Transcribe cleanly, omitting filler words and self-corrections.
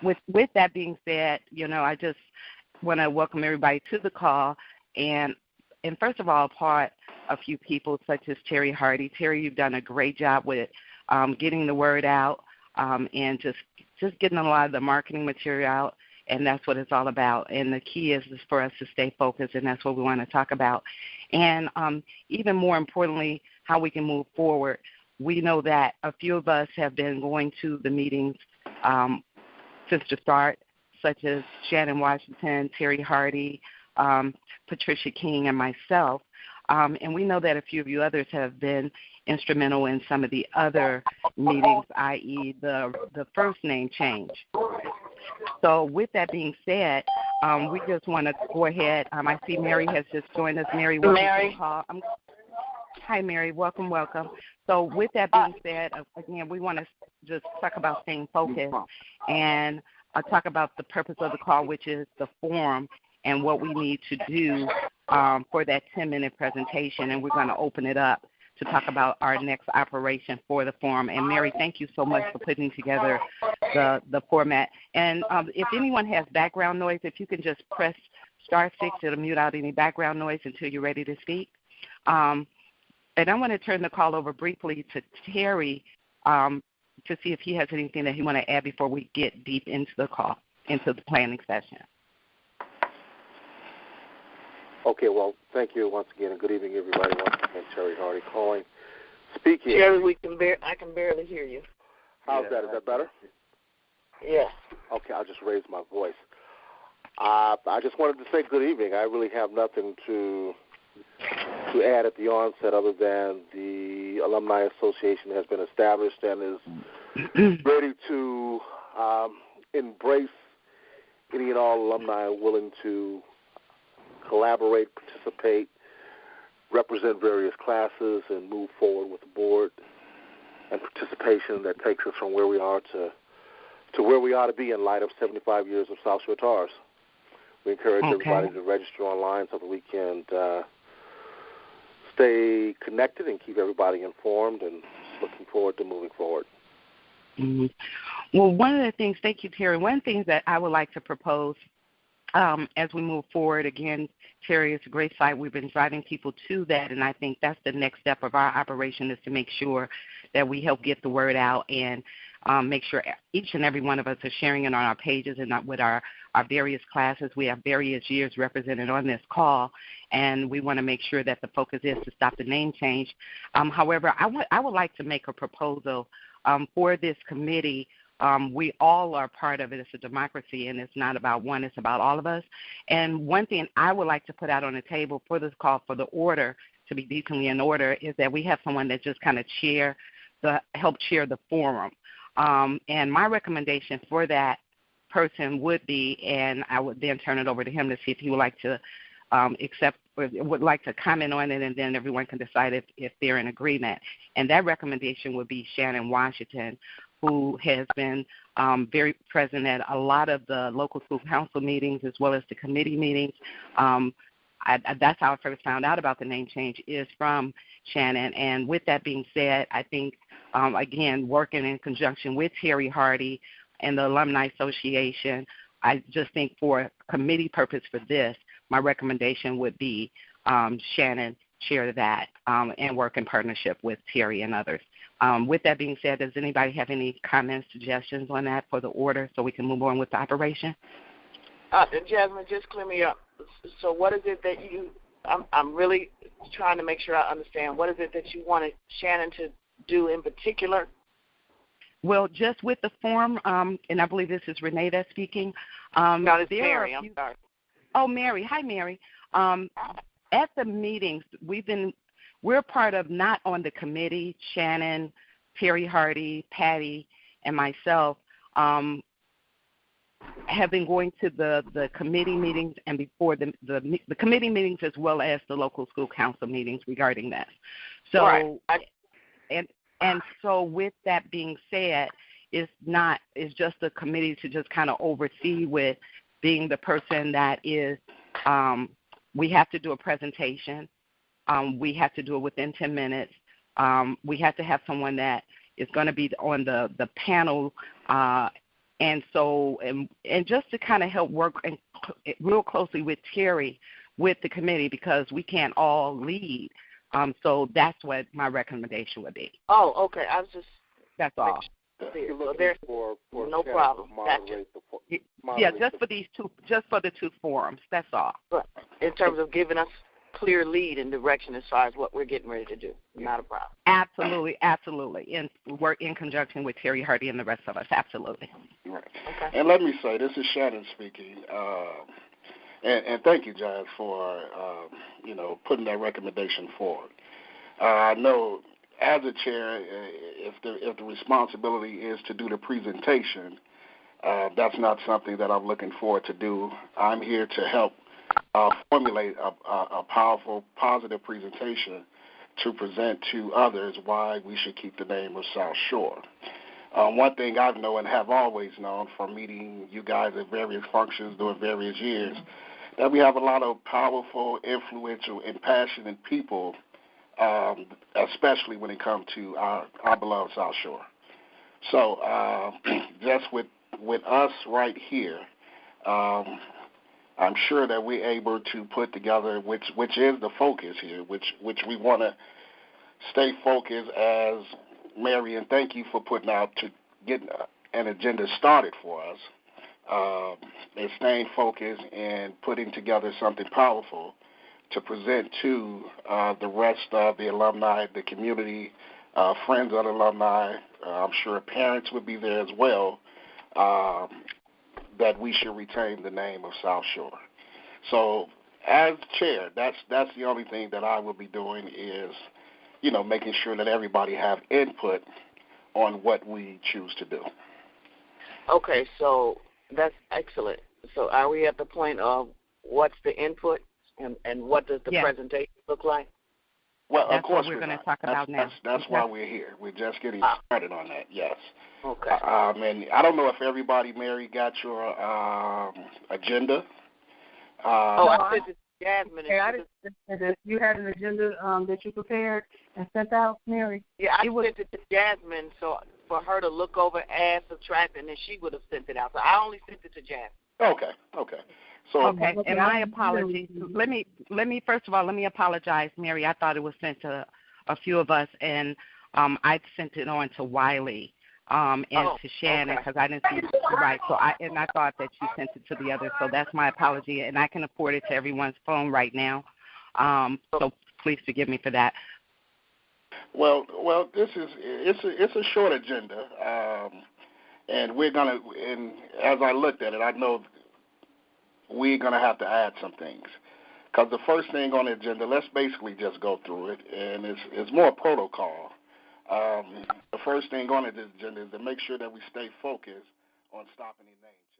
with that being said, I just want to welcome everybody to the call, and first of all, applaud a few people such as Terry Hardy. Terry, you've done a great job with getting the word out and just getting a lot of the marketing material out, and that's what it's all about. And the key is for us to stay focused, and that's what we want to talk about. And even more importantly, how we can move forward. We know that a few of us have been going to the meetings since the start, such as Shannon Washington, Terry Hardy, Patricia King, and myself. And we know that a few of you others have been instrumental in some of the other meetings, i.e. the first name change. So with that being said, we just want to go ahead. I see Mary has just joined us. Mary, welcome to the call. Hi, Mary. Welcome. So with that being said, again, we want to just talk about staying focused and talk about the purpose of the call, which is the forum and what we need to do for that 10-minute presentation. And we're going to open it up to talk about our next operation for the forum. And Mary, thank you so much for putting together the format. And if anyone has background noise, if you can just press *6, it'll mute out any background noise until you're ready to speak. And I want to turn the call over briefly to Terry to see if he has anything that he want to add before we get deep into the call, into the planning session. Okay, well, thank you once again, and good evening, everybody. Once again, Terry Hardy calling. Speaking. Terry, I can barely hear you. How's that? Is that better? Yes. Okay, I'll just raise my voice. I just wanted to say good evening. I really have nothing to add at the onset other than the Alumni Association has been established and is ready to embrace any and all alumni willing to collaborate, participate, represent various classes, and move forward with the board and participation that takes us from where we are to where we ought to be in light of 75 years of South Shore Tars. We encourage everybody to register online so that we can stay connected and keep everybody informed, and looking forward to moving forward. Mm-hmm. Well, one of the things, thank you, Terry, one thing that I would like to propose as we move forward, again, Terry, it's a great site. We've been driving people to that, and I think that's the next step of our operation is to make sure that we help get the word out and make sure each and every one of us are sharing it on our pages and with our various classes. We have various years represented on this call, and we want to make sure that the focus is to stop the name change. However, I would like to make a proposal for this committee. We all are part of it. It's a democracy, and it's not about one. It's about all of us. And one thing I would like to put out on the table for this call for the order to be decently in order is that we have someone that just kind of help chair the forum. And my recommendation for that person would be, and I would then turn it over to him to see if he would like to accept or would like to comment on it, and then everyone can decide if they're in agreement. And that recommendation would be Shannon Washington, who has been very present at a lot of the local school council meetings as well as the committee meetings. That's how I first found out about the name change, is from Shannon. And with that being said, I think, again, working in conjunction with Terry Hardy and the Alumni Association, I just think for committee purpose for this, my recommendation would be Shannon chair that and work in partnership with Terry and others. With that being said, does anybody have any comments, suggestions on that for the order so we can move on with the operation? Jasmine, just clear me up. So what is it that I'm really trying to make sure I understand. What is it that you wanted Shannon to do in particular? Well, just with the form, and I believe this is Renee that's speaking. No, it's Mary. I'm sorry. Oh, Mary. Hi, Mary. At the meetings, we're part of, not on the committee, Shannon, Terry Hardy, Patty, and myself have been going to the committee meetings and before the committee meetings as well as the local school council meetings regarding that. So, right. And so with that being said, it's just a committee to just kind of oversee with being the person that is, we have to do a presentation. We have to do it within 10 minutes. We have to have someone that is going to be on the panel And so, and just to kind of help work real closely with Terry, with the committee, because we can't all lead. So that's what my recommendation would be. Oh, okay. I was just. That's all. You're So looking there's for no problem. Gotcha. Yeah, just for the two forums. That's all. But in terms of giving us clear lead and direction as far as what we're getting ready to do, not a problem. Absolutely. And work in conjunction with Terry Hardy and the rest of us. Absolutely. Right. Okay. And let me say, this is Shannon speaking. And thank you, Jazz, for putting that recommendation forward. I know, as a chair, if the responsibility is to do the presentation, that's not something that I'm looking forward to do. I'm here to help formulate a powerful, positive presentation to present to others why we should keep the name of South Shore. One thing I've known and have always known from meeting you guys at various functions during various years, that we have a lot of powerful, influential, and passionate people, especially when it comes to our beloved South Shore. So just with us right here, I'm sure that we're able to put together, which is the focus here, which we want to stay focused as Mary, and thank you for putting out to get an agenda started for us. And staying focused and putting together something powerful to present to the rest of the alumni, the community, friends of the alumni. I'm sure parents would be there as well, that we should retain the name of South Shore. So as chair, that's the only thing that I will be doing is, making sure that everybody have input on what we choose to do. Okay, so that's excellent. So are we at the point of what's the input and what does the presentation look like? Well, that's of course what we're going not. to talk about now. That's why we're here. We're just getting started on that, yes. Okay. And I don't know if everybody, Mary, got your agenda. I sent it to Jasmine. You had an agenda that you prepared and sent out, Mary? Yeah, I sent it to Jasmine so for her to look over, add, subtract, and then she would have sent it out. So I only sent it to Jasmine. Okay. So and my apologies. Let me first of all, let me apologize, Mary. I thought it was sent to a few of us, and I sent it on to Wiley and to Shannon because I didn't see it right. So I thought that you sent it to the others. So that's my apology, and I can afford it to everyone's phone right now. So please forgive me for that. Well, it's a short agenda, and we're gonna. And as I looked at it, I know we're gonna have to add some things, because the first thing on the agenda, let's basically just go through it, and it's more protocol. The first thing on the agenda is to make sure that we stay focused on stopping the name change.